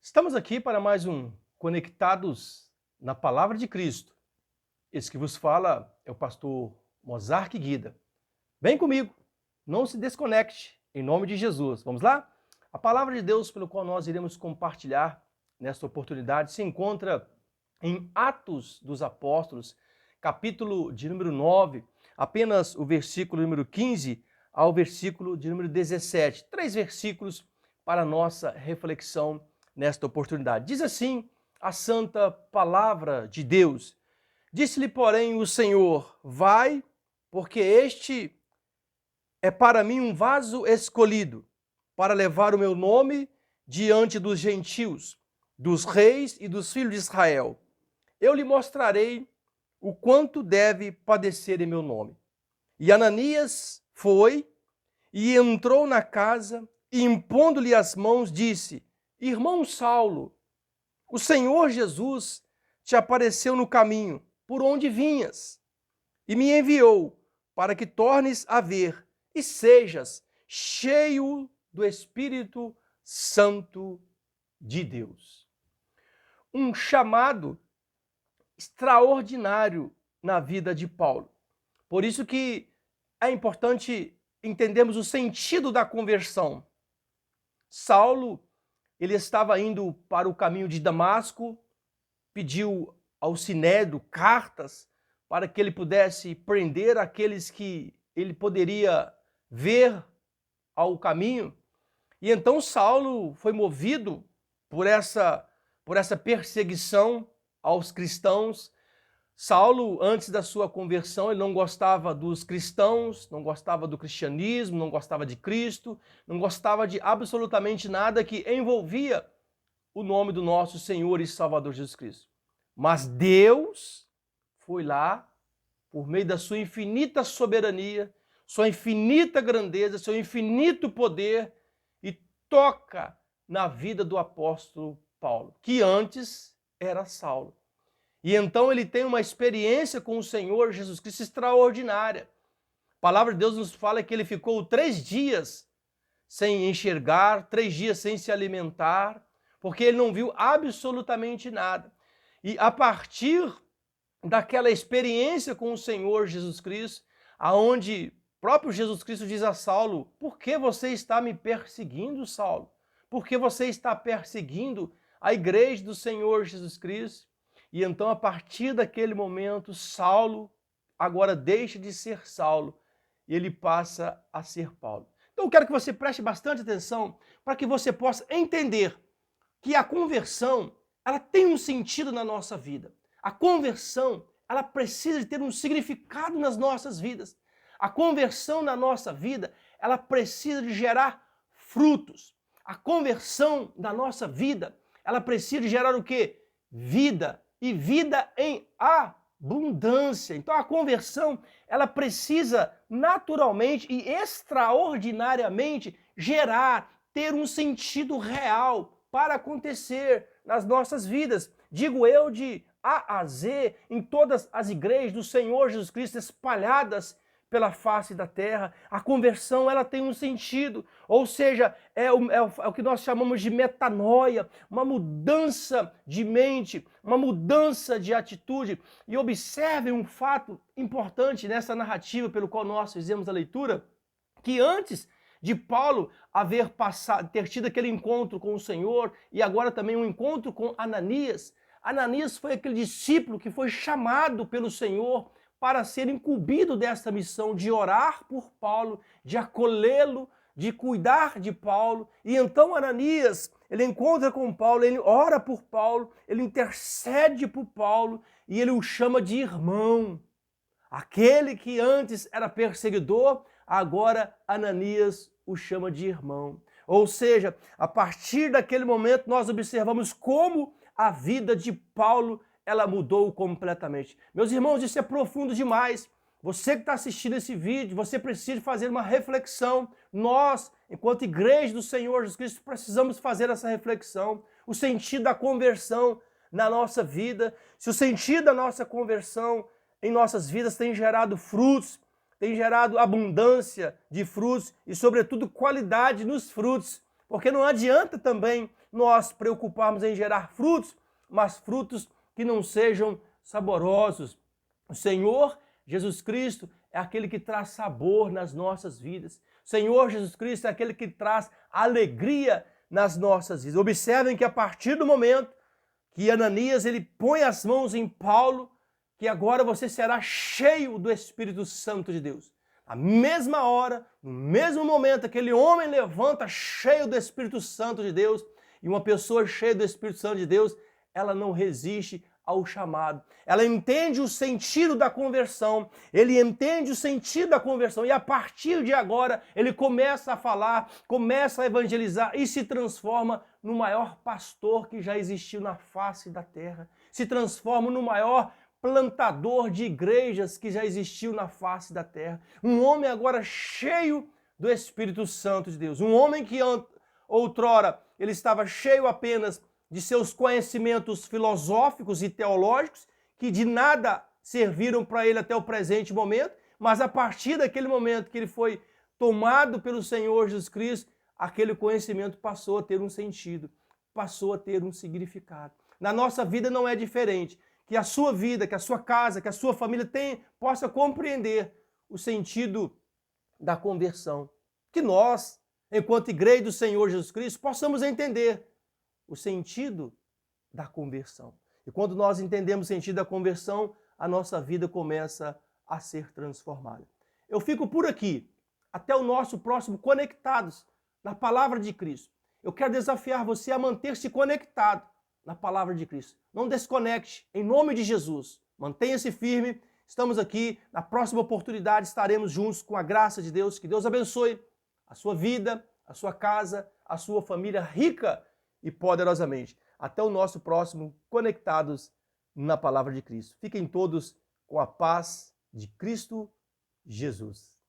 Estamos aqui para mais um Conectados na Palavra de Cristo. Esse que vos fala é o pastor Mozart Guida. Vem comigo, não se desconecte, em nome de Jesus. Vamos lá? A palavra de Deus pelo qual nós iremos compartilhar nesta oportunidade se encontra em Atos dos Apóstolos, capítulo de número 9, apenas o versículo número 15 ao versículo de número 17. 3 versículos para a nossa reflexão nesta oportunidade. Diz assim a santa palavra de Deus: Disse-lhe, porém, o Senhor: vai, porque este é para mim um vaso escolhido, para levar o meu nome diante dos gentios, dos reis e dos filhos de Israel. Eu lhe mostrarei o quanto deve padecer em meu nome. E Ananias foi e entrou na casa e, impondo-lhe as mãos, disse: Irmão Saulo, o Senhor Jesus te apareceu no caminho por onde vinhas e me enviou para que tornes a ver e sejas cheio do Espírito Santo de Deus. Um chamado extraordinário na vida de Paulo. Por isso que é importante entendermos o sentido da conversão. Saulo, ele estava indo para o caminho de Damasco, pediu ao Sinédrio cartas para que ele pudesse prender aqueles que ele poderia ver ao caminho. E então Saulo foi movido por essa perseguição aos cristãos. Saulo, antes da sua conversão, ele não gostava dos cristãos, não gostava do cristianismo, não gostava de Cristo, não gostava de absolutamente nada que envolvia o nome do nosso Senhor e Salvador Jesus Cristo. Mas Deus foi lá, por meio da sua infinita soberania, sua infinita grandeza, seu infinito poder, e toca na vida do apóstolo Paulo, que antes era Saulo. E então ele tem uma experiência com o Senhor Jesus Cristo extraordinária. A palavra de Deus nos fala que ele ficou 3 dias sem enxergar, 3 dias sem se alimentar, porque ele não viu absolutamente nada. E a partir daquela experiência com o Senhor Jesus Cristo, aonde próprio Jesus Cristo diz a Saulo: por que você está me perseguindo, Saulo? Por que você está perseguindo a igreja do Senhor Jesus Cristo? E então, a partir daquele momento, Saulo agora deixa de ser Saulo e ele passa a ser Paulo. Então, eu quero que você preste bastante atenção para que você possa entender que a conversão, ela tem um sentido na nossa vida. A conversão, ela precisa de ter um significado nas nossas vidas. A conversão na nossa vida, ela precisa de gerar frutos. A conversão da nossa vida, ela precisa de gerar o quê? Vida. E vida em abundância. Então a conversão, ela precisa naturalmente e extraordinariamente ter um sentido real para acontecer nas nossas vidas. Digo eu, de A a Z, em todas as igrejas do Senhor Jesus Cristo espalhadas pela face da terra. A conversão, ela tem um sentido, ou seja, é o que nós chamamos de metanoia, uma mudança de mente, uma mudança de atitude. E observem um fato importante nessa narrativa pelo qual nós fizemos a leitura, que antes de Paulo ter tido aquele encontro com o Senhor e agora também um encontro com Ananias, Ananias foi aquele discípulo que foi chamado pelo Senhor para ser incumbido dessa missão de orar por Paulo, de acolhê-lo, de cuidar de Paulo. E então Ananias, ele encontra com Paulo, ele ora por Paulo, ele intercede por Paulo e ele o chama de irmão. Aquele que antes era perseguidor, agora Ananias o chama de irmão. Ou seja, a partir daquele momento nós observamos como a vida de Paulo ela mudou completamente. Meus irmãos, isso é profundo demais. Você que está assistindo esse vídeo, você precisa fazer uma reflexão. Nós, enquanto igreja do Senhor Jesus Cristo, precisamos fazer essa reflexão. O sentido da conversão na nossa vida. Se o sentido da nossa conversão em nossas vidas tem gerado frutos, tem gerado abundância de frutos e, sobretudo, qualidade nos frutos. Porque não adianta também nós preocuparmos em gerar frutos, mas frutos que não sejam saborosos. O Senhor Jesus Cristo é aquele que traz sabor nas nossas vidas. O Senhor Jesus Cristo é aquele que traz alegria nas nossas vidas. Observem que a partir do momento que Ananias ele põe as mãos em Paulo, que agora você será cheio do Espírito Santo de Deus. Na mesma hora, no mesmo momento, aquele homem levanta cheio do Espírito Santo de Deus, e uma pessoa cheia do Espírito Santo de Deus, ela não resiste ao chamado. Ela entende o sentido da conversão, ele entende o sentido da conversão, e a partir de agora, ele começa a falar, começa a evangelizar e se transforma no maior pastor que já existiu na face da terra. Se transforma no maior plantador de igrejas que já existiu na face da terra. Um homem agora cheio do Espírito Santo de Deus. Um homem que outrora ele estava cheio apenas de seus conhecimentos filosóficos e teológicos, que de nada serviram para ele até o presente momento, mas a partir daquele momento que ele foi tomado pelo Senhor Jesus Cristo, aquele conhecimento passou a ter um sentido, passou a ter um significado. Na nossa vida não é diferente. Que a sua vida, que a sua casa, que a sua família possa compreender o sentido da conversão. Que nós, enquanto igreja do Senhor Jesus Cristo, possamos entender o sentido da conversão. E quando nós entendemos o sentido da conversão, a nossa vida começa a ser transformada. Eu fico por aqui. Até o nosso próximo Conectados na Palavra de Cristo. Eu quero desafiar você a manter-se conectado na Palavra de Cristo. Não desconecte, em nome de Jesus. Mantenha-se firme. Estamos aqui. Na próxima oportunidade estaremos juntos com a graça de Deus. Que Deus abençoe a sua vida, a sua casa, a sua família rica e poderosamente. Até o nosso próximo Conectados na Palavra de Cristo. Fiquem todos com a paz de Cristo Jesus.